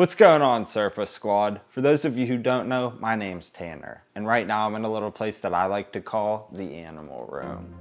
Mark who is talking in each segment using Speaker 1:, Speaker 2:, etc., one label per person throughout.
Speaker 1: What's going on, Surface Squad? For those of you who don't know, my name's Tanner, and right now I'm in a little place that I like to call the Animal Room.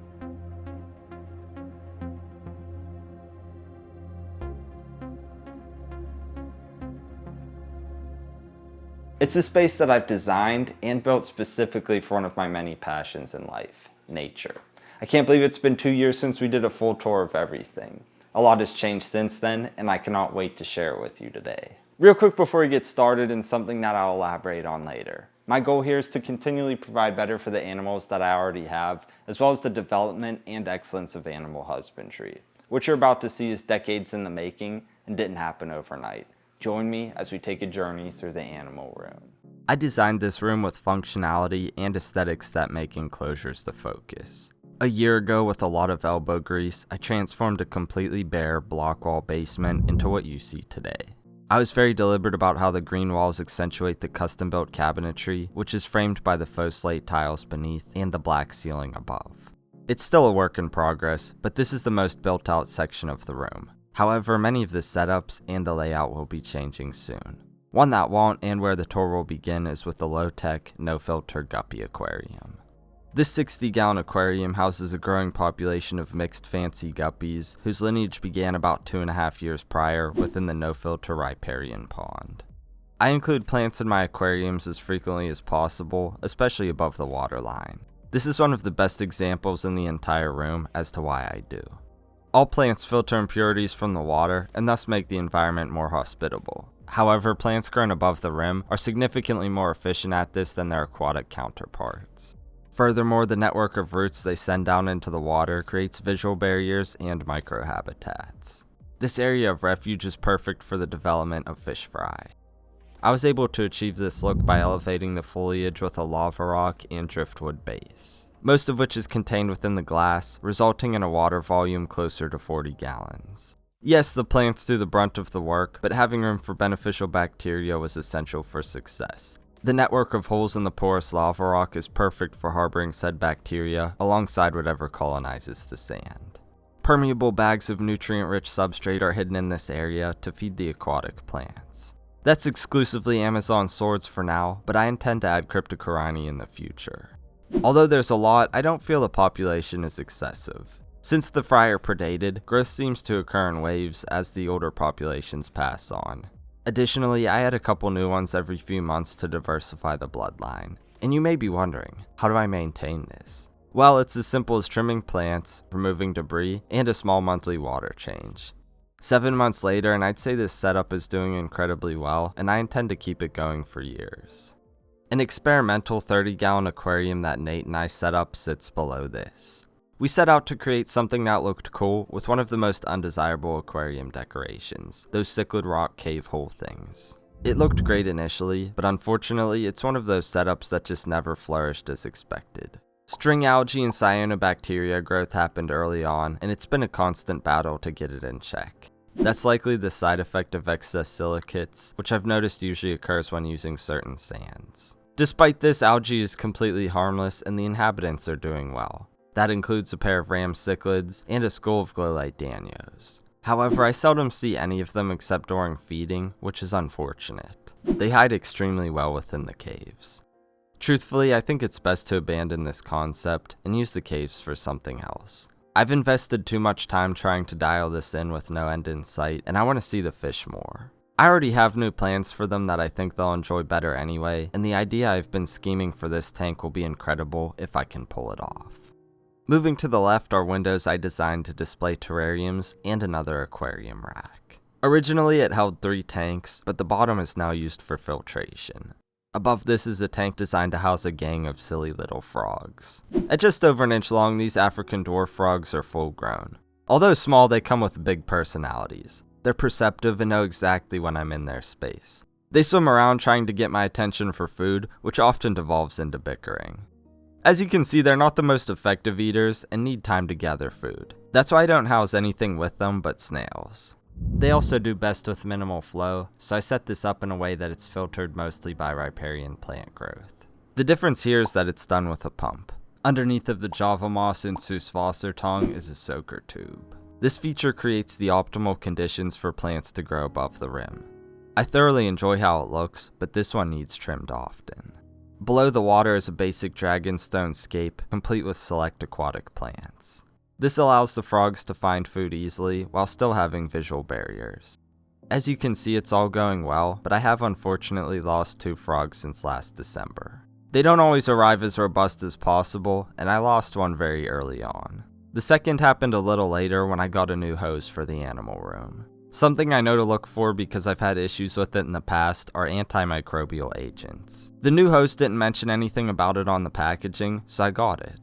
Speaker 1: It's a space that I've designed and built specifically for one of my many passions in life, nature. I can't believe it's been 2 years since we did a full tour of everything. A lot has changed since then, and I cannot wait to share it with you today. Real quick before we get started, and something that I'll elaborate on later. My goal here is to continually provide better for the animals that I already have, as well as the development and excellence of animal husbandry. What you're about to see is decades in the making and didn't happen overnight. Join me as we take a journey through the Animal Room. I designed this room with functionality and aesthetics that make enclosures the focus. A year ago, with a lot of elbow grease, I transformed a completely bare block wall basement into what you see today. I was very deliberate about how the green walls accentuate the custom-built cabinetry, which is framed by the faux slate tiles beneath and the black ceiling above. It's still a work in progress, but this is the most built-out section of the room. However, many of the setups and the layout will be changing soon. One that won't, and where the tour will begin, is with the low-tech, no-filter Guppy Aquarium. This 60-gallon aquarium houses a growing population of mixed fancy guppies, whose lineage began about 2.5 years prior within the no-filter Riparium pond. I include plants in my aquariums as frequently as possible, especially above the waterline. This is one of the best examples in the entire room as to why I do. All plants filter impurities from the water and thus make the environment more hospitable. However, plants grown above the rim are significantly more efficient at this than their aquatic counterparts. Furthermore, the network of roots they send down into the water creates visual barriers and microhabitats. This area of refuge is perfect for the development of fish fry. I was able to achieve this look by elevating the foliage with a lava rock and driftwood base, most of which is contained within the glass, resulting in a water volume closer to 40 gallons. Yes, the plants do the brunt of the work, but having room for beneficial bacteria was essential for success. The network of holes in the porous lava rock is perfect for harboring said bacteria, alongside whatever colonizes the sand. Permeable bags of nutrient-rich substrate are hidden in this area to feed the aquatic plants. That's exclusively Amazon swords for now, but I intend to add Cryptocorini in the future. Although there's a lot, I don't feel the population is excessive. Since the fry are predated, growth seems to occur in waves as the older populations pass on. Additionally, I add a couple new ones every few months to diversify the bloodline. And you may be wondering, how do I maintain this? Well, it's as simple as trimming plants, removing debris, and a small monthly water change. 7 months later, and I'd say this setup is doing incredibly well, and I intend to keep it going for years. An experimental 30-gallon aquarium that Nate and I set up sits below this. We set out to create something that looked cool with one of the most undesirable aquarium decorations, those cichlid rock cave hole things. It looked great initially, but unfortunately it's one of those setups that just never flourished as expected. String algae and cyanobacteria growth happened early on, and it's been a constant battle to get it in check. That's likely the side effect of excess silicates, which I've noticed usually occurs when using certain sands. Despite this, algae is completely harmless and the inhabitants are doing well. That includes a pair of ram cichlids and a school of glow-light danios. However, I seldom see any of them except during feeding, which is unfortunate. They hide extremely well within the caves. Truthfully, I think it's best to abandon this concept and use the caves for something else. I've invested too much time trying to dial this in with no end in sight, and I want to see the fish more. I already have new plans for them that I think they'll enjoy better anyway, and the idea I've been scheming for this tank will be incredible if I can pull it off. Moving to the left are windows I designed to display terrariums and another aquarium rack. Originally it held 3 tanks, but the bottom is now used for filtration. Above this is a tank designed to house a gang of silly little frogs. At just over an inch long, these African dwarf frogs are full grown. Although small, they come with big personalities. They're perceptive and know exactly when I'm in their space. They swim around trying to get my attention for food, which often devolves into bickering. As you can see, they're not the most effective eaters and need time to gather food. That's why I don't house anything with them but snails. They also do best with minimal flow, so I set this up in a way that it's filtered mostly by riparian plant growth. The difference here is that it's done with a pump. Underneath of the Java moss and Süßwassertong is a soaker tube. This feature creates the optimal conditions for plants to grow above the rim.
Speaker 2: I thoroughly enjoy how it looks, but this one needs trimmed often. Below the water is a basic dragonstone scape, complete with select aquatic plants. This allows the frogs to find food easily while still having visual barriers. As you can see, it's all going well, but I have unfortunately lost 2 frogs since last December. They don't always arrive as robust as possible, and I lost one very early on. The second happened a little later when I got a new hose for the animal room. Something I know to look for because I've had issues with it in the past are antimicrobial agents. The new hose didn't mention anything about it on the packaging, so I got it.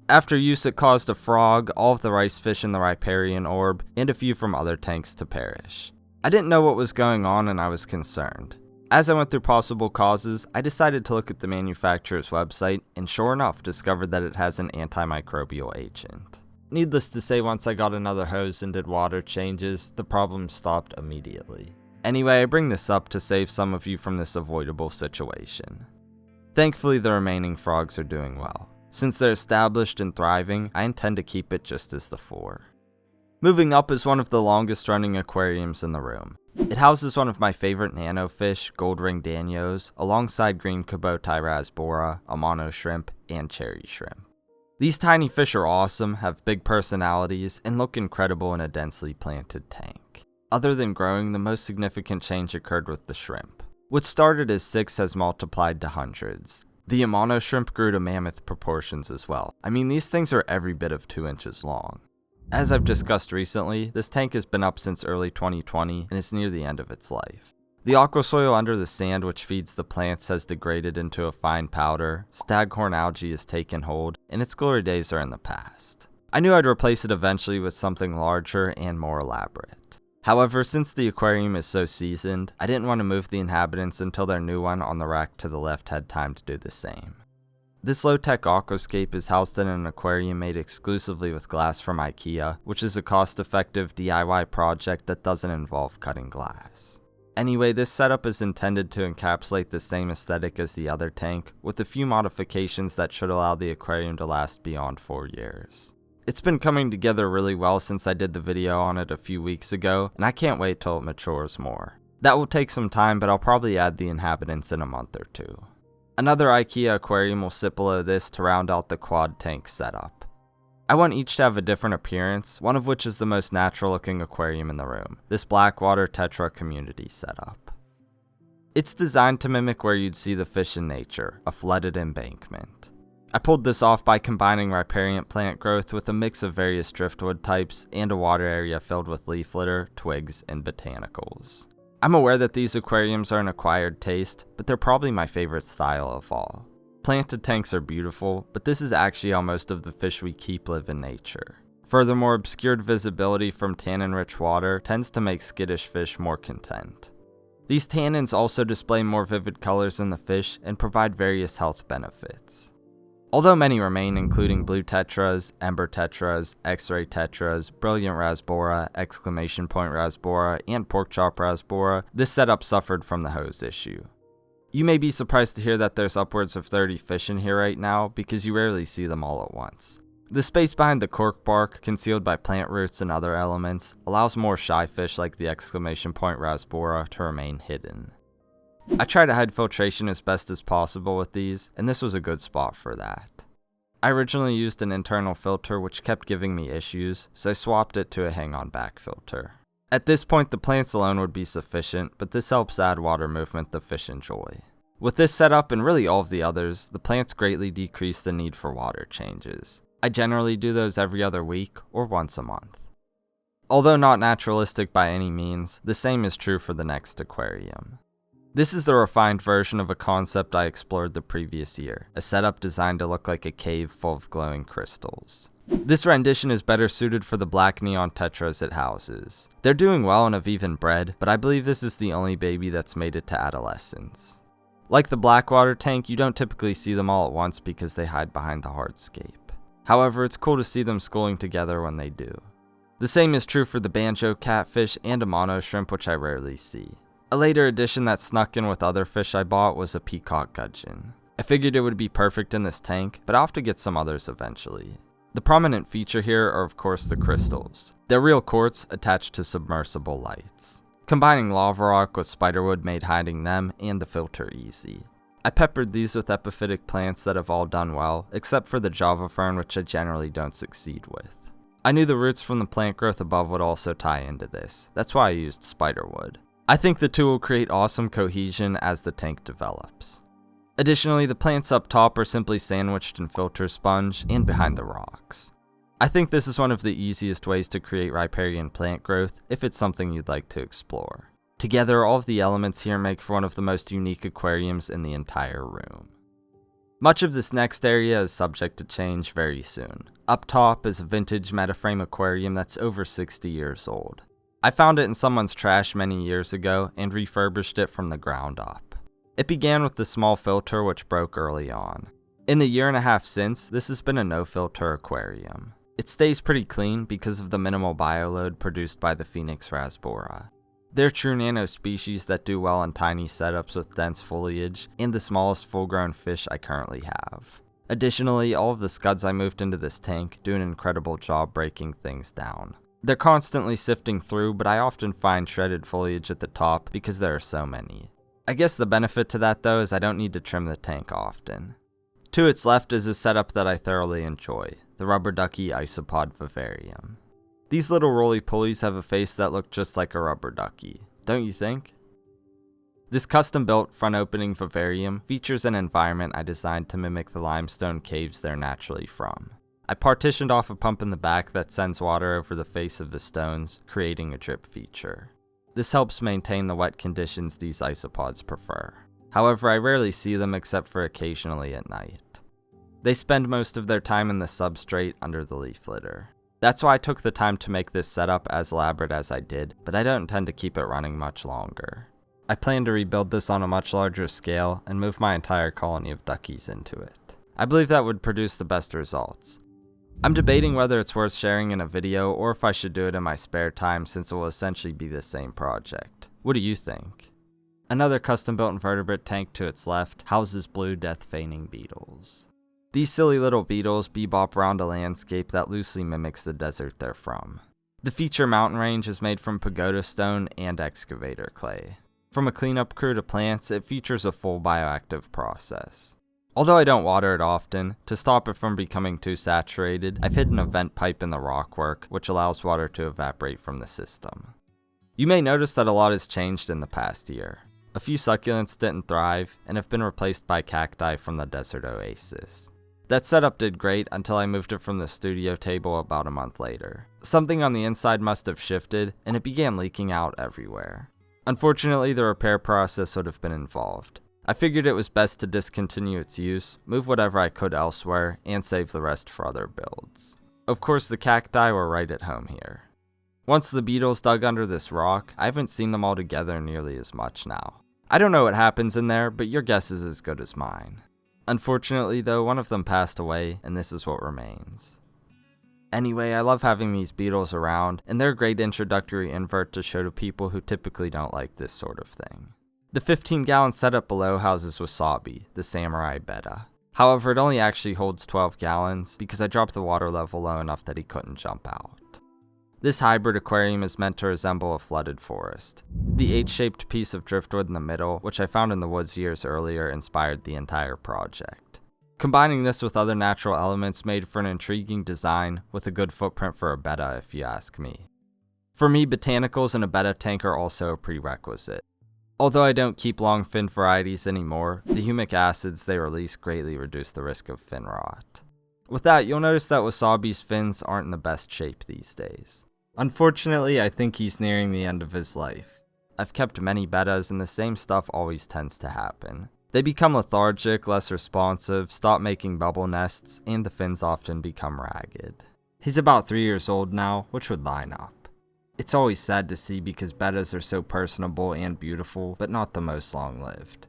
Speaker 2: After use, it caused a frog, all of the rice fish in the riparian orb, and a few from other tanks to perish. I didn't know what was going on and I was concerned. As I went through possible causes, I decided to look at the manufacturer's website and sure enough discovered that it has an antimicrobial agent. Needless to say, once I got another hose and did water changes, the problem stopped immediately. Anyway, I bring this up to save some of you from this avoidable situation. Thankfully, the remaining frogs are doing well. Since they're established and thriving, I intend to keep it just as the 4. Moving up is one of the longest running aquariums in the room. It houses one of my favorite nano fish, gold ring danios, alongside green Kubota rasbora, amano shrimp, and cherry shrimp. These tiny fish are awesome, have big personalities, and look incredible in a densely planted tank. Other than growing, the most significant change occurred with the shrimp. What started as 6 has multiplied to hundreds. The amano shrimp grew to mammoth proportions as well. I mean, these things are every bit of 2 inches long. As I've discussed recently, this tank has been up since early 2020 and is near the end of its life. The aqua soil under the sand which feeds the plants has degraded into a fine powder, staghorn algae has taken hold, and its glory days are in the past. I knew I'd replace it eventually with something larger and more elaborate. However, since the aquarium is so seasoned, I didn't want to move the inhabitants until their new one on the rack to the left had time to do the same. This low-tech aquascape is housed in an aquarium made exclusively with glass from IKEA, which is a cost-effective DIY project that doesn't involve cutting glass. Anyway, this setup is intended to encapsulate the same aesthetic as the other tank, with a few modifications that should allow the aquarium to last beyond 4 years. It's been coming together really well since I did the video on it a few weeks ago, and I can't wait till it matures more. That will take some time, but I'll probably add the inhabitants in a month or 2. Another IKEA aquarium will sit below this to round out the quad tank setup. I want each to have a different appearance, one of which is the most natural looking aquarium in the room, this Blackwater Tetra community setup. It's designed to mimic where you'd see the fish in nature, a flooded embankment. I pulled this off by combining riparian plant growth with a mix of various driftwood types and a water area filled with leaf litter, twigs, and botanicals. I'm aware that these aquariums are an acquired taste, but they're probably my favorite style of all. Planted tanks are beautiful, but this is actually how most of the fish we keep live in nature. Furthermore, obscured visibility from tannin-rich water tends to make skittish fish more content. These tannins also display more vivid colors in the fish and provide various health benefits. Although many remain, including blue tetras, ember tetras, x-ray tetras, brilliant rasbora, exclamation point rasbora, and pork chop rasbora, this setup suffered from the hose issue. You may be surprised to hear that there's upwards of 30 fish in here right now, because you rarely see them all at once. The space behind the cork bark, concealed by plant roots and other elements, allows more shy fish like the exclamation point rasbora to remain hidden. I try to hide filtration as best as possible with these, and this was a good spot for that. I originally used an internal filter which kept giving me issues, so I swapped it to a hang-on back filter. At this point, the plants alone would be sufficient, but this helps add water movement the fish enjoy. With this setup, and really all of the others, the plants greatly decrease the need for water changes. I generally do those every other week, or once a month. Although not naturalistic by any means, the same is true for the next aquarium. This is the refined version of a concept I explored the previous year, a setup designed to look like a cave full of glowing crystals. This rendition is better suited for the black neon tetras it houses. They're doing well and have even bred, but I believe this is the only baby that's made it to adolescence. Like the Blackwater tank, you don't typically see them all at once because they hide behind the hardscape. However, it's cool to see them schooling together when they do. The same is true for the banjo catfish and amano shrimp, which I rarely see. A later addition that snuck in with other fish I bought was a peacock gudgeon. I figured it would be perfect in this tank, but I'll have to get some others eventually. The prominent feature here are of course the crystals. They're real quartz attached to submersible lights. Combining lava rock with spiderwood made hiding them and the filter easy. I peppered these with epiphytic plants that have all done well, except for the Java fern, which I generally don't succeed with. I knew the roots from the plant growth above would also tie into this. That's why I used spiderwood. I think the two will create awesome cohesion as the tank develops. Additionally, the plants up top are simply sandwiched in filter sponge and behind the rocks. I think this is one of the easiest ways to create riparian plant growth if it's something you'd like to explore. Together, all of the elements here make for one of the most unique aquariums in the entire room. Much of this next area is subject to change very soon. Up top is a vintage metaframe aquarium that's over 60 years old. I found it in someone's trash many years ago and refurbished it from the ground up. It began with the small filter which broke early on. In the year and a half since, this has been a no-filter aquarium. It stays pretty clean because of the minimal bioload produced by the Phoenix rasbora. They're true nano species that do well in tiny setups with dense foliage, and the smallest full-grown fish I currently have. Additionally, all of the scuds I moved into this tank do an incredible job breaking things down. They're constantly sifting through, but I often find shredded foliage at the top because there are so many. I guess the benefit to that though is I don't need to trim the tank often. To its left is a setup that I thoroughly enjoy, the rubber ducky Isopod Vivarium. These little roly-polies have a face that looks just like a rubber ducky, don't you think? This custom-built front-opening vivarium features an environment I designed to mimic the limestone caves they're naturally from. I partitioned off a pump in the back that sends water over the face of the stones, creating a drip feature. This helps maintain the wet conditions these isopods prefer. However, I rarely see them except for occasionally at night. They spend most of their time in the substrate under the leaf litter. That's why I took the time to make this setup as elaborate as I did, but I don't intend to keep it running much longer. I plan to rebuild this on a much larger scale and move my entire colony of duckies into it. I believe that would produce the best results. I'm debating whether it's worth sharing in a video or if I should do it in my spare time since it will essentially be the same project. What do you think? Another custom-built invertebrate tank to its left houses blue death feigning beetles. These silly little beetles bebop around a landscape that loosely mimics the desert they're from. The feature mountain range is made from pagoda stone and excavator clay. From a cleanup crew to plants, it features a full bioactive process. Although I don't water it often, to stop it from becoming too saturated, I've hidden a vent pipe in the rockwork, which allows water to evaporate from the system. You may notice that a lot has changed in the past year. A few succulents didn't thrive, and have been replaced by cacti from the desert oasis. That setup did great until I moved it from the studio table about a month later. Something on the inside must have shifted, and it began leaking out everywhere. Unfortunately, the repair process would have been involved. I figured it was best to discontinue its use, move whatever I could elsewhere, and save the rest for other builds. Of course, the cacti were right at home here. Once the beetles dug under this rock, I haven't seen them all together nearly as much now. I don't know what happens in there, but your guess is as good as mine. Unfortunately though, one of them passed away, and this is what remains. Anyway, I love having these beetles around, and they're a great introductory invert to show to people who typically don't like this sort of thing. The 15-gallon setup below houses Wasabi, the samurai Betta. However, it only actually holds 12 gallons because I dropped the water level low enough that he couldn't jump out. This hybrid aquarium is meant to resemble a flooded forest. The H-shaped piece of driftwood in the middle, which I found in the woods years earlier, inspired the entire project. Combining this with other natural elements made for an intriguing design with a good footprint for a Betta if you ask me. For me, botanicals in a Betta tank are also a prerequisite. Although I don't keep long fin varieties anymore, the humic acids they release greatly reduce the risk of fin rot. With that, you'll notice that Wasabi's fins aren't in the best shape these days. Unfortunately, I think he's nearing the end of his life. I've kept many Bettas and the same stuff always tends to happen. They become lethargic, less responsive, stop making bubble nests, and the fins often become ragged. He's about 3 years old now, which would line up. It's always sad to see because Bettas are so personable and beautiful, but not the most long-lived.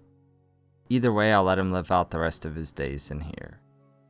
Speaker 2: Either way, I'll let him live out the rest of his days in here.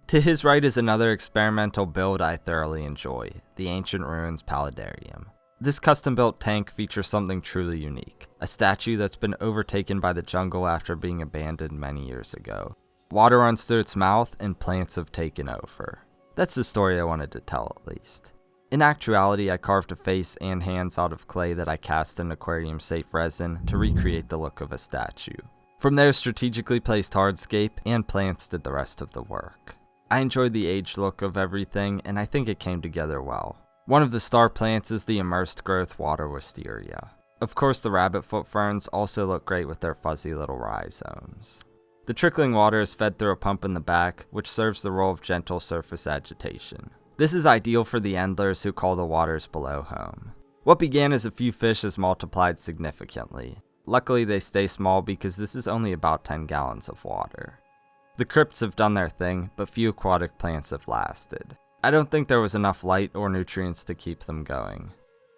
Speaker 2: To his right is another experimental build I thoroughly enjoy, the Ancient Ruins Paludarium. This custom-built tank features something truly unique, a statue that's been overtaken by the jungle after being abandoned many years ago. Water runs through its mouth and plants have taken over. That's the story I wanted to tell at least. In actuality, I carved a face and hands out of clay that I cast in aquarium-safe resin to recreate the look of a statue. From there, strategically placed hardscape, and plants did the rest of the work. I enjoyed the aged look of everything, and I think it came together well. One of the star plants is the immersed growth water wisteria. Of course, the rabbitfoot ferns also look great with their fuzzy little rhizomes. The trickling water is fed through a pump in the back, which serves the role of gentle surface agitation. This is ideal for the endlers who call the waters below home. What began as a few fish has multiplied significantly. Luckily, they stay small because this is only about 10 gallons of water. The crypts have done their thing, but few aquatic plants have lasted. I don't think there was enough light or nutrients to keep them going.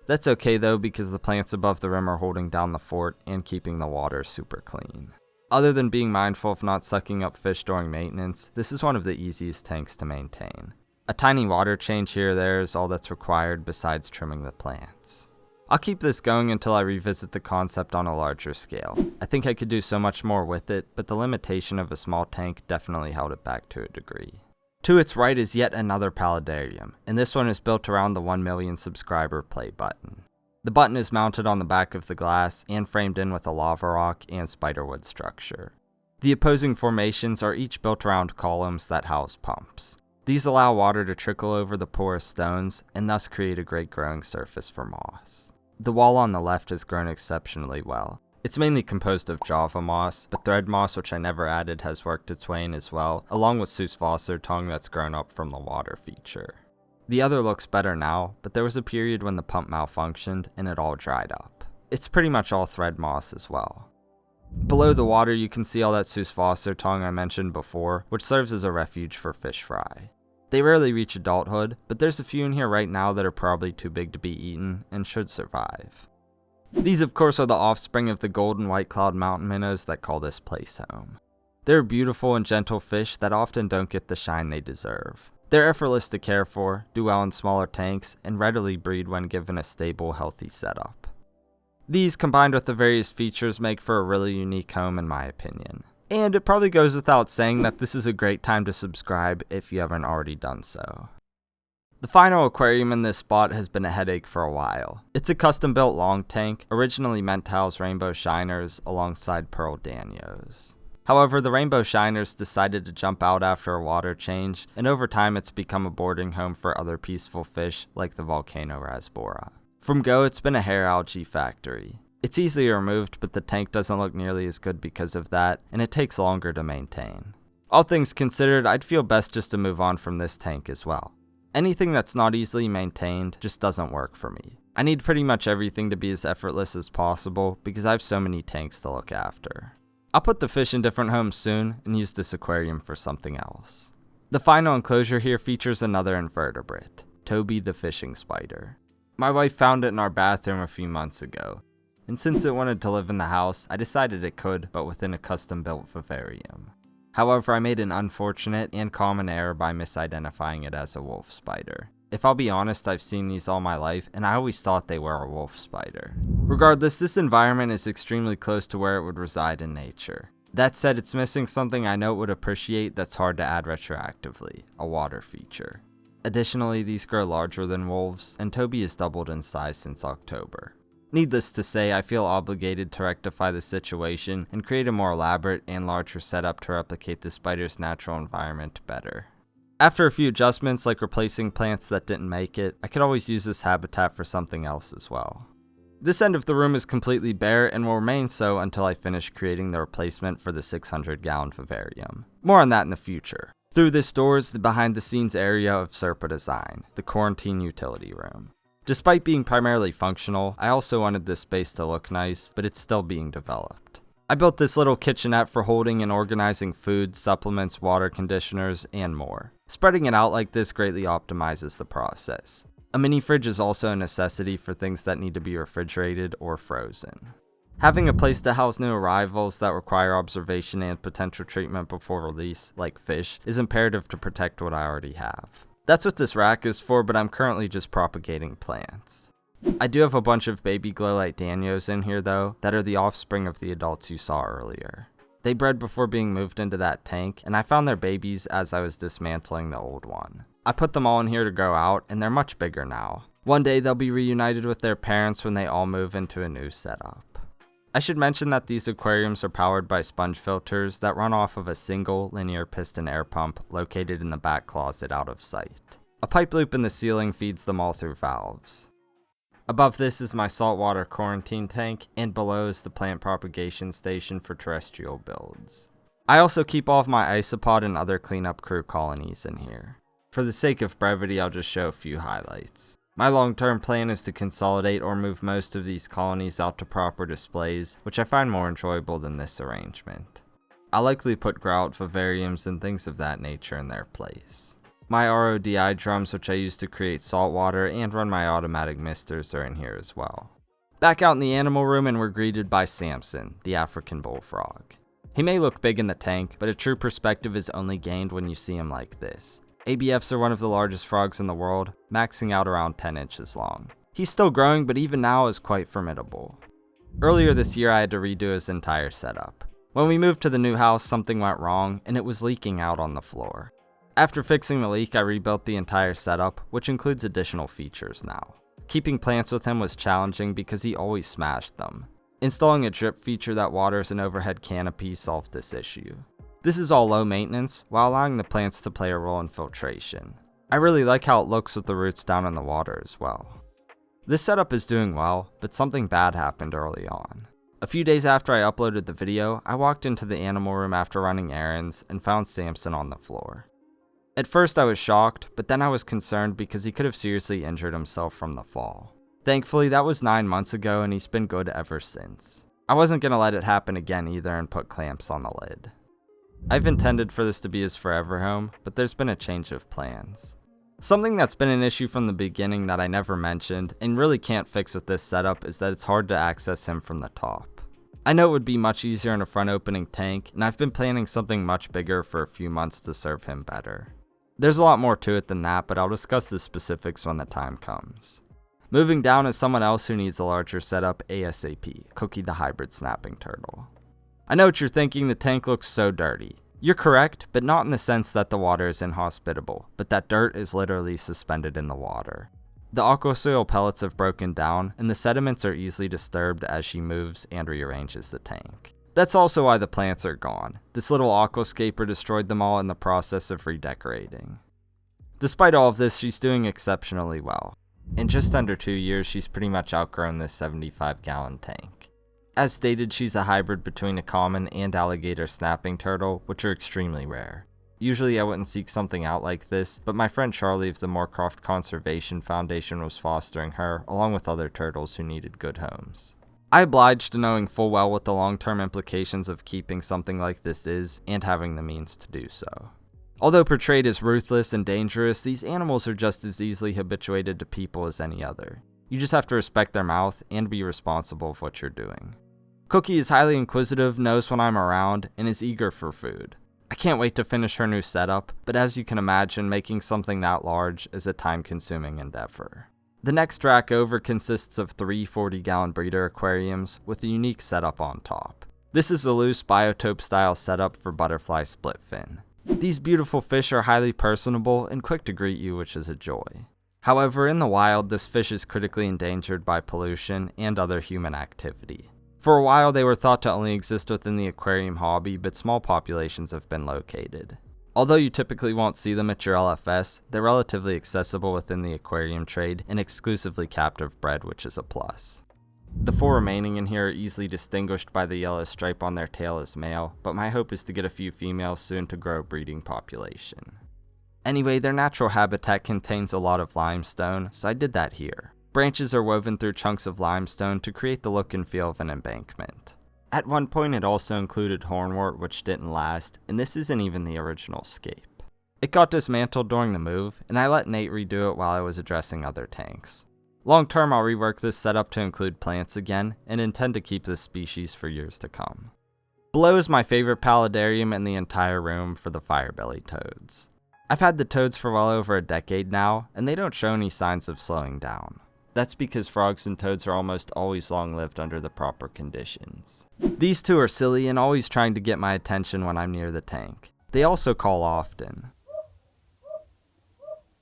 Speaker 2: That's okay though, because the plants above the rim are holding down the fort and keeping the water super clean. Other than being mindful of not sucking up fish during maintenance, this is one of the easiest tanks to maintain. A tiny water change here or there is all that's required besides trimming the plants. I'll keep this going until I revisit the concept on a larger scale. I think I could do so much more with it, but the limitation of a small tank definitely held it back to a degree. To its right is yet another Paludarium, and this one is built around the 1 million subscriber play button. The button is mounted on the back of the glass and framed in with a lava rock and spiderwood structure. The opposing formations are each built around columns that house pumps. These allow water to trickle over the porous stones and thus create a great growing surface for moss. The wall on the left has grown exceptionally well. It's mainly composed of Java moss, but thread moss, which I never added, has worked its way in as well, along with Süßwassertongue that's grown up from the water feature. The other looks better now, but there was a period when the pump malfunctioned and it all dried up. It's pretty much all thread moss as well. Below the water you can see all that Süßwassertongue I mentioned before, which serves as a refuge for fish fry. They rarely reach adulthood, but there's a few in here right now that are probably too big to be eaten and should survive. These of course are the offspring of the golden white cloud mountain minnows that call this place home. They're beautiful and gentle fish that often don't get the shine they deserve. They're effortless to care for, do well in smaller tanks, and readily breed when given a stable, healthy setup. These, combined with the various features, make for a really unique home in my opinion. And it probably goes without saying that this is a great time to subscribe if you haven't already done so. The final aquarium in this spot has been a headache for a while. It's a custom-built long tank, originally meant to house rainbow shiners alongside pearl danios. However, the rainbow shiners decided to jump out after a water change, and over time it's become a boarding home for other peaceful fish like the volcano rasbora. From go, it's been a hair algae factory. It's easily removed, but the tank doesn't look nearly as good because of that, and it takes longer to maintain. All things considered, I'd feel best just to move on from this tank as well. Anything that's not easily maintained just doesn't work for me. I need pretty much everything to be as effortless as possible because I have so many tanks to look after. I'll put the fish in different homes soon and use this aquarium for something else. The final enclosure here features another invertebrate, Toby the fishing spider. My wife found it in our bathroom a few months ago, and since it wanted to live in the house, I decided it could, but within a custom-built vivarium. However, I made an unfortunate and common error by misidentifying it as a wolf spider. If I'll be honest, I've seen these all my life, and I always thought they were a wolf spider. Regardless, this environment is extremely close to where it would reside in nature. That said, it's missing something I know it would appreciate that's hard to add retroactively, a water feature. Additionally, these grow larger than wolves, and Toby has doubled in size since October. Needless to say, I feel obligated to rectify the situation and create a more elaborate and larger setup to replicate the spider's natural environment better. After a few adjustments like replacing plants that didn't make it, I could always use this habitat for something else as well. This end of the room is completely bare and will remain so until I finish creating the replacement for the 600-gallon vivarium. More on that in the future. Through this door is the behind-the-scenes area of Serpa Design, the quarantine utility room. Despite being primarily functional, I also wanted this space to look nice, but it's still being developed. I built this little kitchenette for holding and organizing food, supplements, water conditioners, and more. Spreading it out like this greatly optimizes the process. A mini fridge is also a necessity for things that need to be refrigerated or frozen. Having a place to house new arrivals that require observation and potential treatment before release, like fish, is imperative to protect what I already have. That's what this rack is for, but I'm currently just propagating plants. I do have a bunch of baby glowlight danios in here though, that are the offspring of the adults you saw earlier. They bred before being moved into that tank, and I found their babies as I was dismantling the old one. I put them all in here to grow out, and they're much bigger now. One day they'll be reunited with their parents when they all move into a new setup. I should mention that these aquariums are powered by sponge filters that run off of a single linear piston air pump located in the back closet out of sight. A pipe loop in the ceiling feeds them all through valves. Above this is my saltwater quarantine tank, and below is the plant propagation station for terrestrial builds. I also keep all of my Isopod and other cleanup crew colonies in here. For the sake of brevity, I'll just show a few highlights. My long-term plan is to consolidate or move most of these colonies out to proper displays, which I find more enjoyable than this arrangement. I'll likely put grout vivariums and things of that nature in their place. My RODI drums, which I use to create saltwater and run my automatic misters, are in here as well. Back out in the animal room, and we're greeted by Samson, the African bullfrog. He may look big in the tank, but a true perspective is only gained when you see him like this. ABFs are one of the largest frogs in the world, maxing out around 10 inches long. He's still growing, but even now is quite formidable. Earlier this year, I had to redo his entire setup. When we moved to the new house, something went wrong, and it was leaking out on the floor. After fixing the leak, I rebuilt the entire setup, which includes additional features now. Keeping plants with him was challenging because he always smashed them. Installing a drip feature that waters an overhead canopy solved this issue. This is all low maintenance, while allowing the plants to play a role in filtration. I really like how it looks with the roots down in the water as well. This setup is doing well, but something bad happened early on. A few days after I uploaded the video, I walked into the animal room after running errands and found Samson on the floor. At first I was shocked, but then I was concerned because he could have seriously injured himself from the fall. Thankfully, that was 9 months ago and he's been good ever since. I wasn't going to let it happen again either and put clamps on the lid. I've intended for this to be his forever home, but there's been a change of plans. Something that's been an issue from the beginning that I never mentioned and really can't fix with this setup is that it's hard to access him from the top. I know it would be much easier in a front opening tank, and I've been planning something much bigger for a few months to serve him better. There's a lot more to it than that, but I'll discuss the specifics when the time comes. Moving down is someone else who needs a larger setup ASAP, Cookie the hybrid snapping turtle. I know what you're thinking, the tank looks so dirty. You're correct, but not in the sense that the water is inhospitable, but that dirt is literally suspended in the water. The aqua soil pellets have broken down, and the sediments are easily disturbed as she moves and rearranges the tank. That's also why the plants are gone. This little aquascaper destroyed them all in the process of redecorating. Despite all of this, she's doing exceptionally well. In just under 2 years, she's pretty much outgrown this 75-gallon tank. As stated, she's a hybrid between a common and alligator snapping turtle, which are extremely rare. Usually I wouldn't seek something out like this, but my friend Charlie of the Moorcroft Conservation Foundation was fostering her, along with other turtles who needed good homes. I obliged to knowing full well what the long-term implications of keeping something like this is, and having the means to do so. Although portrayed as ruthless and dangerous, these animals are just as easily habituated to people as any other. You just have to respect their mouth and be responsible for what you're doing. Cookie is highly inquisitive, knows when I'm around, and is eager for food. I can't wait to finish her new setup, but as you can imagine, making something that large is a time-consuming endeavor. The next rack over consists of 3 40-gallon breeder aquariums with a unique setup on top. This is a loose Biotope-style setup for butterfly Splitfin. These beautiful fish are highly personable and quick to greet you, which is a joy. However, in the wild, this fish is critically endangered by pollution and other human activity. For a while, they were thought to only exist within the aquarium hobby, but small populations have been located. Although you typically won't see them at your LFS, they're relatively accessible within the aquarium trade and exclusively captive bred, which is a plus. The 4 remaining in here are easily distinguished by the yellow stripe on their tail as male, but my hope is to get a few females soon to grow a breeding population. Anyway, their natural habitat contains a lot of limestone, so I did that here. Branches are woven through chunks of limestone to create the look and feel of an embankment. At one point it also included hornwort, which didn't last, and this isn't even the original scape. It got dismantled during the move, and I let Nate redo it while I was addressing other tanks. Long term, I'll rework this setup to include plants again, and intend to keep this species for years to come. Below is my favorite paludarium in the entire room for the Fire-Bellied toads. I've had the toads for well over a decade now, and they don't show any signs of slowing down. That's because frogs and toads are almost always long-lived under the proper conditions. These two are silly and always trying to get my attention when I'm near the tank. They also call often.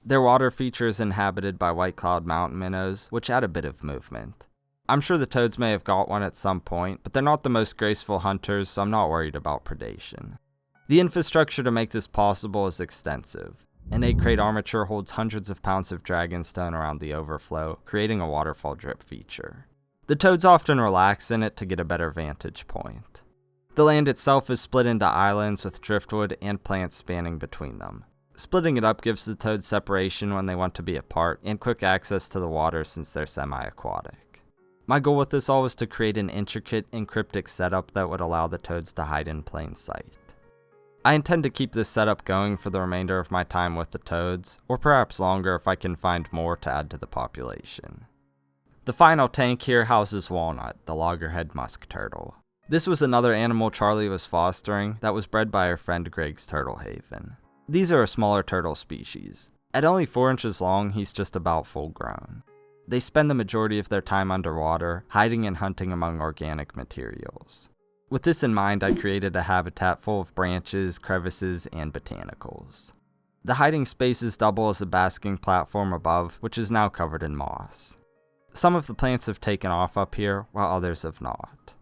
Speaker 2: Their water feature is inhabited by white cloud mountain minnows, which add a bit of movement. I'm sure the toads may have got one at some point, but they're not the most graceful hunters, so I'm not worried about predation. The infrastructure to make this possible is extensive. An 8-crate armature holds hundreds of pounds of dragonstone around the overflow, creating a waterfall drip feature. The toads often relax in it to get a better vantage point. The land itself is split into islands with driftwood and plants spanning between them. Splitting it up gives the toads separation when they want to be apart, and quick access to the water since they're semi-aquatic. My goal with this all was to create an intricate and cryptic setup that would allow the toads to hide in plain sight. I intend to keep this setup going for the remainder of my time with the toads, or perhaps longer if I can find more to add to the population. The final tank here houses Walnut, the loggerhead musk turtle. This was another animal Charlie was fostering that was bred by her friend Greg's Turtle Haven. These are a smaller turtle species. At only 4 inches long, he's just about full grown. They spend the majority of their time underwater, hiding and hunting among organic materials. With this in mind, I created a habitat full of branches, crevices, and botanicals. The hiding spaces double as a basking platform above, which is now covered in moss. Some of the plants have taken off up here, while others have not.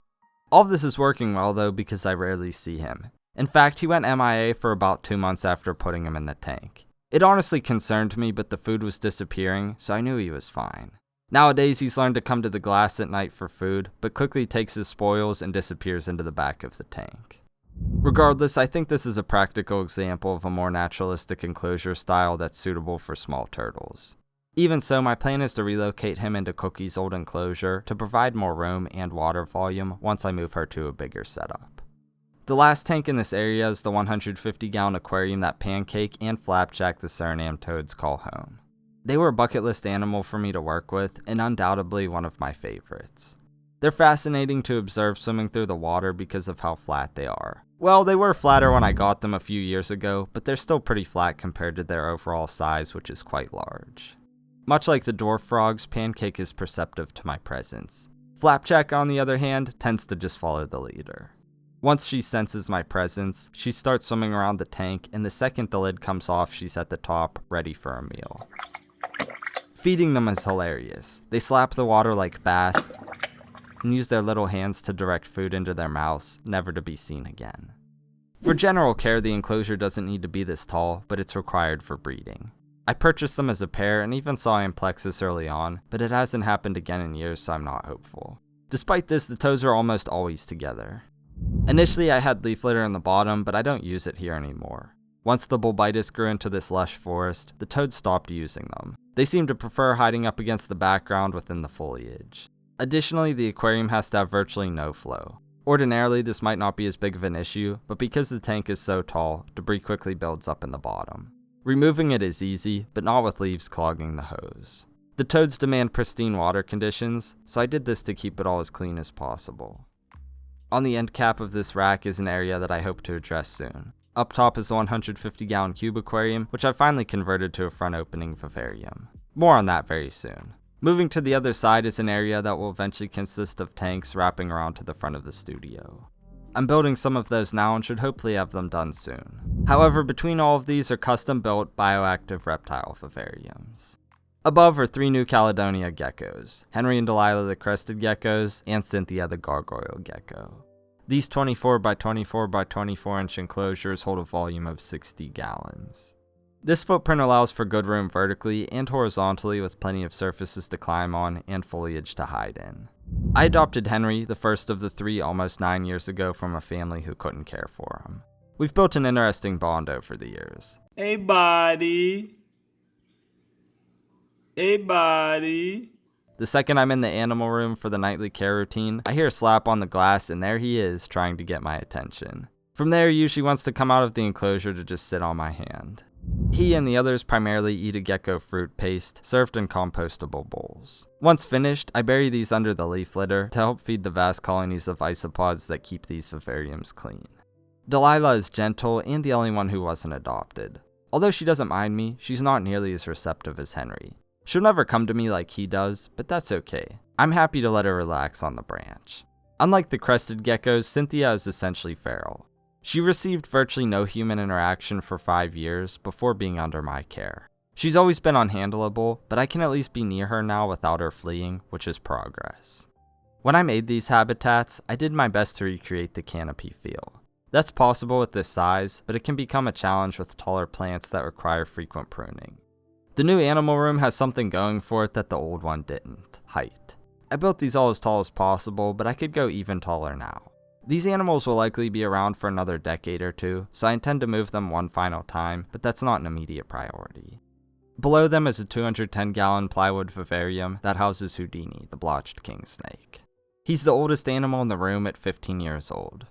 Speaker 2: All of this is working well though because I rarely see him. In fact, he went MIA for about 2 months after putting him in the tank. It honestly concerned me, but the food was disappearing, so I knew he was fine. Nowadays, he's learned to come to the glass at night for food, but quickly takes his spoils and disappears into the back of the tank. Regardless, I think this is a practical example of a more naturalistic enclosure style that's suitable for small turtles. Even so, my plan is to relocate him into Cookie's old enclosure to provide more room and water volume once I move her to a bigger setup. The last tank in this area is the 150-gallon aquarium that Pancake and Flapjack the Suriname toads call home. They were a bucket list animal for me to work with, and undoubtedly one of my favorites. They're fascinating to observe swimming through the water because of how flat they are. Well, they were flatter when I got them a few years ago, but they're still pretty flat compared to their overall size, which is quite large. Much like the dwarf frogs, Pancake is perceptive to my presence. Flapjack, on the other hand, tends to just follow the leader. Once she senses my presence, she starts swimming around the tank, and the second the lid comes off, she's at the top, ready for a meal. Feeding them is hilarious. They slap the water like bass, and use their little hands to direct food into their mouths, never to be seen again. For general care, the enclosure doesn't need to be this tall, but it's required for breeding. I purchased them as a pair and even saw amplexus early on, but it hasn't happened again in years, so I'm not hopeful. Despite this, the toads are almost always together. Initially, I had leaf litter in the bottom, but I don't use it here anymore. Once the bulbitis grew into this lush forest, the toads stopped using them. They seem to prefer hiding up against the background within the foliage. Additionally, the aquarium has to have virtually no flow. Ordinarily, this might not be as big of an issue, but because the tank is so tall, debris quickly builds up in the bottom. Removing it is easy, but not with leaves clogging the hose. The toads demand pristine water conditions, so I did this to keep it all as clean as possible. On the end cap of this rack is an area that I hope to address soon. Up top is the 150-gallon cube aquarium, which I finally converted to a front opening vivarium. More on that very soon. Moving to the other side is an area that will eventually consist of tanks wrapping around to the front of the studio. I'm building some of those now and should hopefully have them done soon. However, between all of these are custom-built bioactive reptile vivariums. Above are 3 new Caledonia geckos, Henry and Delilah the crested geckos, and Cynthia the gargoyle gecko. These 24 by 24 by 24 inch enclosures hold a volume of 60 gallons. This footprint allows for good room vertically and horizontally with plenty of surfaces to climb on and foliage to hide in. I adopted Henry, the first of the 3, almost 9 years ago from a family who couldn't care for him. We've built an interesting bond over the years.
Speaker 3: Hey, buddy. Hey, buddy.
Speaker 2: The second I'm in the animal room for the nightly care routine, I hear a slap on the glass and there he is trying to get my attention. From there, he usually wants to come out of the enclosure to just sit on my hand. He and the others primarily eat a gecko fruit paste served in compostable bowls. Once finished, I bury these under the leaf litter to help feed the vast colonies of isopods that keep these vivariums clean. Delilah is gentle and the only one who wasn't adopted. Although she doesn't mind me, she's not nearly as receptive as Henry. She'll never come to me like he does, but that's okay. I'm happy to let her relax on the branch. Unlike the crested geckos, Cynthia is essentially feral. She received virtually no human interaction for 5 years before being under my care. She's always been unhandleable, but I can at least be near her now without her fleeing, which is progress. When I made these habitats, I did my best to recreate the canopy feel. That's possible with this size, but it can become a challenge with taller plants that require frequent pruning. The new animal room has something going for it that the old one didn't: height. I built these all as tall as possible, but I could go even taller now. These animals will likely be around for another decade or two, so I intend to move them one final time, but that's not an immediate priority. Below them is a 210-gallon plywood vivarium that houses Houdini, the blotched king snake. He's the oldest animal in the room at 15 years old.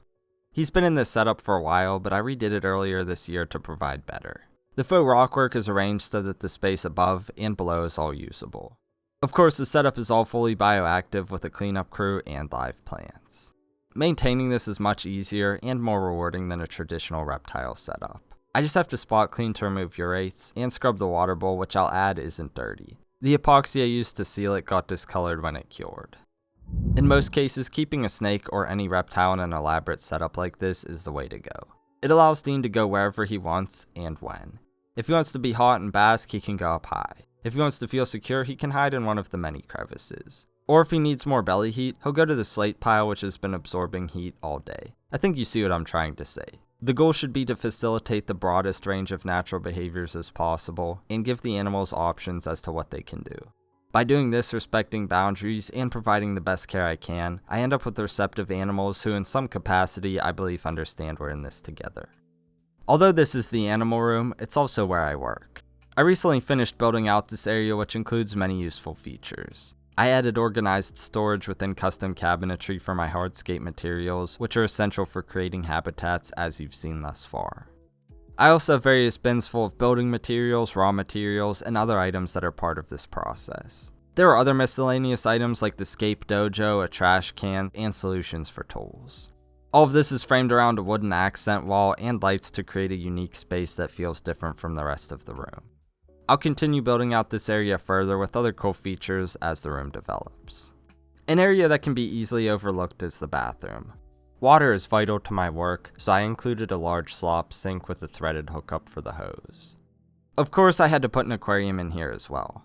Speaker 2: He's been in this setup for a while, but I redid it earlier this year to provide better. The faux rockwork is arranged so that the space above and below is all usable. Of course, the setup is all fully bioactive with a cleanup crew and live plants. Maintaining this is much easier and more rewarding than a traditional reptile setup. I just have to spot clean to remove urates and scrub the water bowl, which I'll add isn't dirty. The epoxy I used to seal it got discolored when it cured. In most cases, keeping a snake or any reptile in an elaborate setup like this is the way to go. It allows Dean to go wherever he wants and when. If he wants to be hot and bask, he can go up high. If he wants to feel secure, he can hide in one of the many crevices. Or if he needs more belly heat, he'll go to the slate pile, which has been absorbing heat all day. I think you see what I'm trying to say. The goal should be to facilitate the broadest range of natural behaviors as possible and give the animals options as to what they can do. By doing this, respecting boundaries and providing the best care I can, I end up with receptive animals who in some capacity I believe understand we're in this together. Although this is the animal room, it's also where I work. I recently finished building out this area, which includes many useful features. I added organized storage within custom cabinetry for my hardscape materials, which are essential for creating habitats as you've seen thus far. I also have various bins full of building materials, raw materials, and other items that are part of this process. There are other miscellaneous items like the Scape Dojo, a trash can, and solutions for tools. All of this is framed around a wooden accent wall and lights to create a unique space that feels different from the rest of the room. I'll continue building out this area further with other cool features as the room develops. An area that can be easily overlooked is the bathroom. Water is vital to my work, so I included a large slop sink with a threaded hookup for the hose. Of course, I had to put an aquarium in here as well.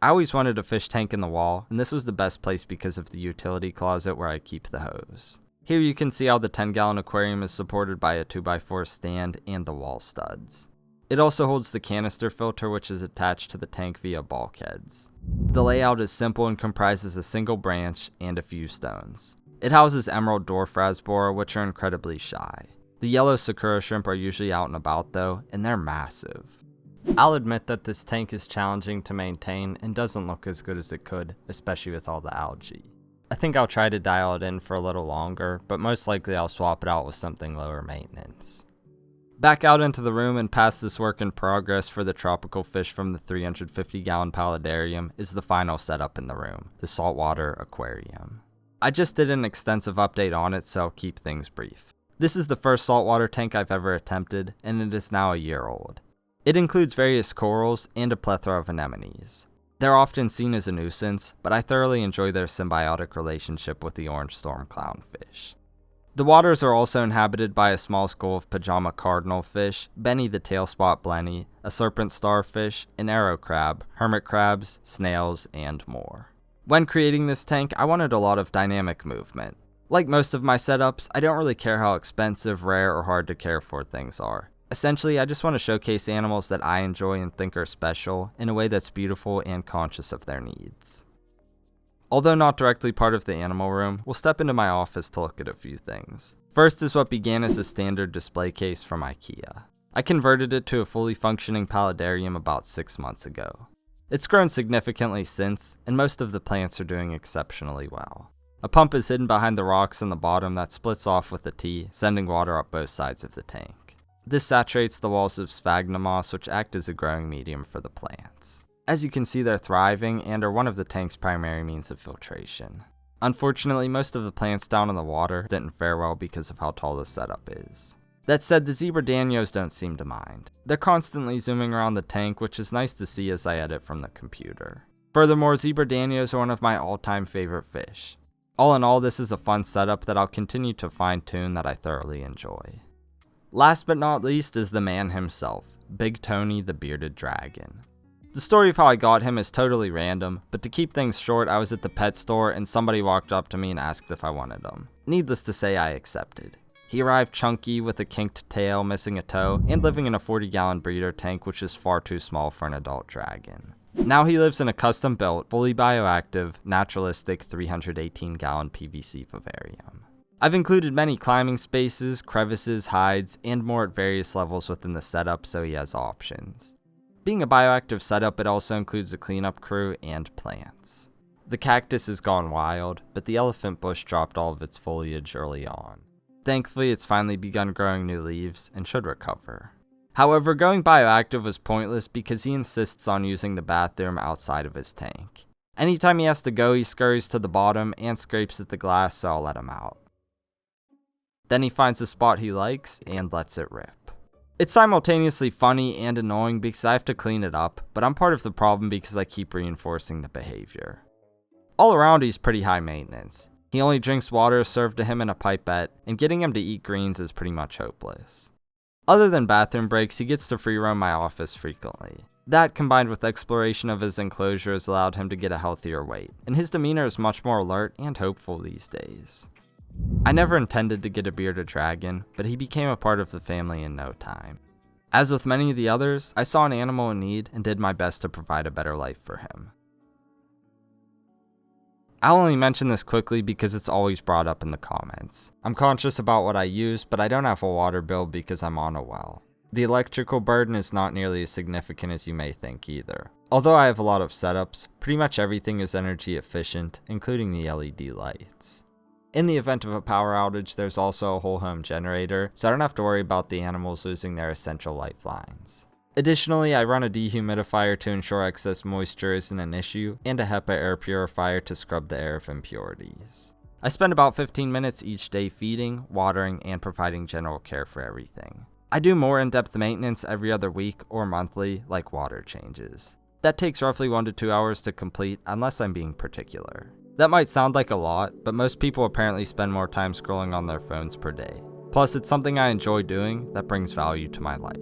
Speaker 2: I always wanted a fish tank in the wall, and this was the best place because of the utility closet where I keep the hose. Here you can see how the 10-gallon aquarium is supported by a 2x4 stand and the wall studs. It also holds the canister filter, which is attached to the tank via bulkheads. The layout is simple and comprises a single branch and a few stones. It houses emerald dwarf rasbora, which are incredibly shy. The yellow sakura shrimp are usually out and about though, and they're massive. I'll admit that this tank is challenging to maintain and doesn't look as good as it could, especially with all the algae. I think I'll try to dial it in for a little longer, but most likely I'll swap it out with something lower maintenance. Back out into the room and past this work in progress for the tropical fish from the 350-gallon Paludarium is the final setup in the room, the saltwater aquarium. I just did an extensive update on it, so I'll keep things brief. This is the first saltwater tank I've ever attempted, and it is now a year old. It includes various corals and a plethora of anemones. They're often seen as a nuisance, but I thoroughly enjoy their symbiotic relationship with the orange storm clownfish. The waters are also inhabited by a small school of pajama cardinalfish, Benny the tailspot blenny, a serpent starfish, an arrow crab, hermit crabs, snails, and more. When creating this tank, I wanted a lot of dynamic movement. Like most of my setups, I don't really care how expensive, rare, or hard to care for things are. Essentially, I just want to showcase animals that I enjoy and think are special in a way that's beautiful and conscious of their needs. Although not directly part of the animal room, we'll step into my office to look at a few things. First is what began as a standard display case from IKEA. I converted it to a fully functioning paludarium about 6 months ago. It's grown significantly since, and most of the plants are doing exceptionally well. A pump is hidden behind the rocks in the bottom that splits off with a T, sending water up both sides of the tank. This saturates the walls of sphagnum moss, which act as a growing medium for the plants. As you can see, they're thriving and are one of the tank's primary means of filtration. Unfortunately, most of the plants down in the water didn't fare well because of how tall the setup is. That said, the zebra danios don't seem to mind. They're constantly zooming around the tank, which is nice to see as I edit from the computer. Furthermore, zebra danios are one of my all-time favorite fish. All in all, this is a fun setup that I'll continue to fine-tune that I thoroughly enjoy. Last but not least is the man himself, Big Tony the Bearded Dragon. The story of how I got him is totally random, but to keep things short, I was at the pet store and somebody walked up to me and asked if I wanted him. Needless to say, I accepted. He arrived chunky with a kinked tail, missing a toe, and living in a 40-gallon breeder tank, which is far too small for an adult dragon. Now he lives in a custom-built, fully bioactive, naturalistic 318-gallon PVC vivarium. I've included many climbing spaces, crevices, hides, and more at various levels within the setup so he has options. Being a bioactive setup, it also includes a cleanup crew and plants. The cactus has gone wild, but the elephant bush dropped all of its foliage early on. Thankfully, it's finally begun growing new leaves and should recover. However, going bioactive was pointless because he insists on using the bathroom outside of his tank. Anytime he has to go, he scurries to the bottom and scrapes at the glass, so I'll let him out. Then he finds a spot he likes and lets it rip. It's simultaneously funny and annoying because I have to clean it up, but I'm part of the problem because I keep reinforcing the behavior. All around, he's pretty high maintenance. He only drinks water served to him in a pipette, and getting him to eat greens is pretty much hopeless. Other than bathroom breaks, he gets to free roam my office frequently. That, combined with exploration of his enclosure, has allowed him to get a healthier weight, and his demeanor is much more alert and hopeful these days. I never intended to get a bearded dragon, but he became a part of the family in no time. As with many of the others, I saw an animal in need and did my best to provide a better life for him. I'll only mention this quickly because it's always brought up in the comments. I'm conscious about what I use, but I don't have a water bill because I'm on a well. The electrical burden is not nearly as significant as you may think either. Although I have a lot of setups, pretty much everything is energy efficient, including the LED lights. In the event of a power outage, there's also a whole home generator, so I don't have to worry about the animals losing their essential lifelines. Additionally, I run a dehumidifier to ensure excess moisture isn't an issue, and a HEPA air purifier to scrub the air of impurities. I spend about 15 minutes each day feeding, watering, and providing general care for everything. I do more in-depth maintenance every other week or monthly, like water changes. That takes roughly 1 to 2 hours to complete, unless I'm being particular. That might sound like a lot, but most people apparently spend more time scrolling on their phones per day. Plus, it's something I enjoy doing that brings value to my life.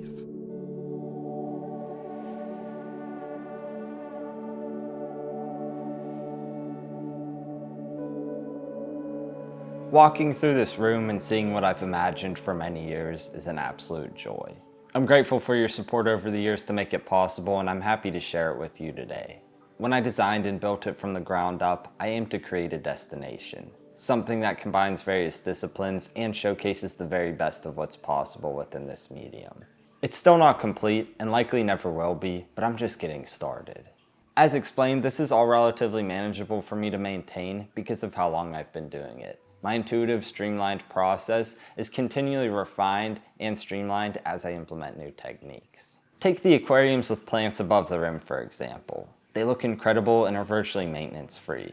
Speaker 1: Walking through this room and seeing what I've imagined for many years is an absolute joy. I'm grateful for your support over the years to make it possible, and I'm happy to share it with you today. When I designed and built it from the ground up, I aimed to create a destination. Something that combines various disciplines and showcases the very best of what's possible within this medium. It's still not complete, and likely never will be, but I'm just getting started. As explained, this is all relatively manageable for me to maintain because of how long I've been doing it. My intuitive, streamlined process is continually refined and streamlined as I implement new techniques. Take the aquariums with plants above the rim, for example. They look incredible and are virtually maintenance-free.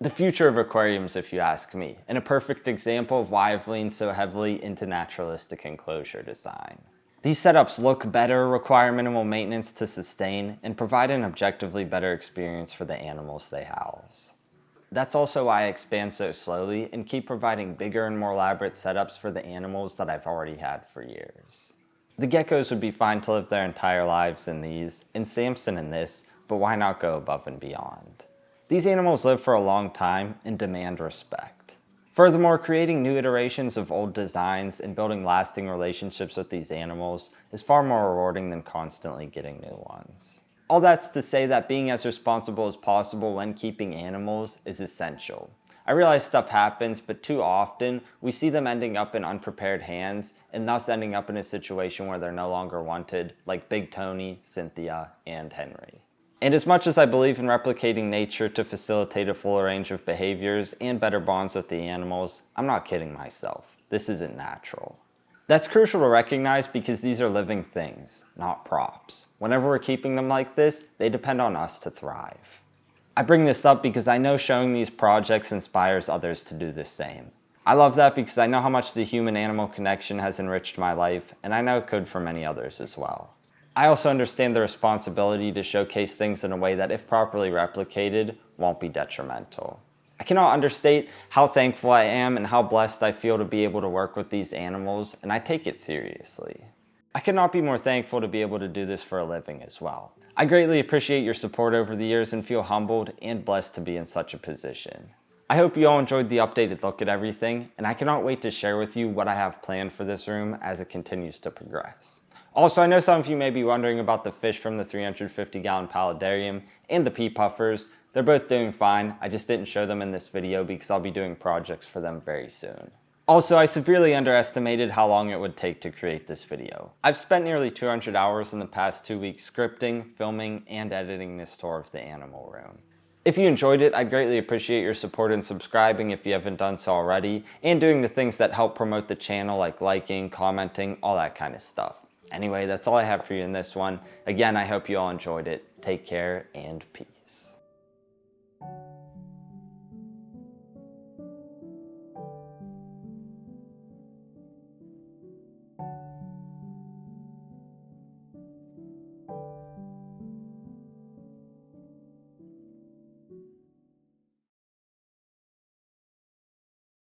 Speaker 1: The future of aquariums, if you ask me, and a perfect example of why I've leaned so heavily into naturalistic enclosure design. These setups look better, require minimal maintenance to sustain, and provide an objectively better experience for the animals they house. That's also why I expand so slowly and keep providing bigger and more elaborate setups for the animals that I've already had for years. The geckos would be fine to live their entire lives in these, and Samson in this, but why not go above and beyond? These animals live for a long time and demand respect. Furthermore, creating new iterations of old designs and building lasting relationships with these animals is far more rewarding than constantly getting new ones. All that's to say that being as responsible as possible when keeping animals is essential. I realize stuff happens, but too often we see them ending up in unprepared hands and thus ending up in a situation where they're no longer wanted, like Big Tony, Cynthia, and Henry. And as much as I believe in replicating nature to facilitate a fuller range of behaviors and better bonds with the animals, I'm not kidding myself. This isn't natural. That's crucial to recognize because these are living things, not props. Whenever we're keeping them like this, they depend on us to thrive. I bring this up because I know showing these projects inspires others to do the same. I love that because I know how much the human-animal connection has enriched my life, and I know it could for many others as well. I also understand the responsibility to showcase things in a way that, if properly replicated, won't be detrimental. I cannot understate how thankful I am and how blessed I feel to be able to work with these animals, and I take it seriously. I could not be more thankful to be able to do this for a living as well. I greatly appreciate your support over the years and feel humbled and blessed to be in such a position. I hope you all enjoyed the updated look at everything, and I cannot wait to share with you what I have planned for this room as it continues to progress. Also, I know some of you may be wondering about the fish from the 350-gallon Paludarium and the pea puffers. They're both doing fine. I just didn't show them in this video because I'll be doing projects for them very soon. Also, I severely underestimated how long it would take to create this video. I've spent nearly 200 hours in the past 2 weeks scripting, filming, and editing this tour of the animal room. If you enjoyed it, I'd greatly appreciate your support in subscribing if you haven't done so already, and doing the things that help promote the channel like liking, commenting, all that kind of stuff. Anyway, that's all I have for you in this one. Again, I hope you all enjoyed it. Take care and peace.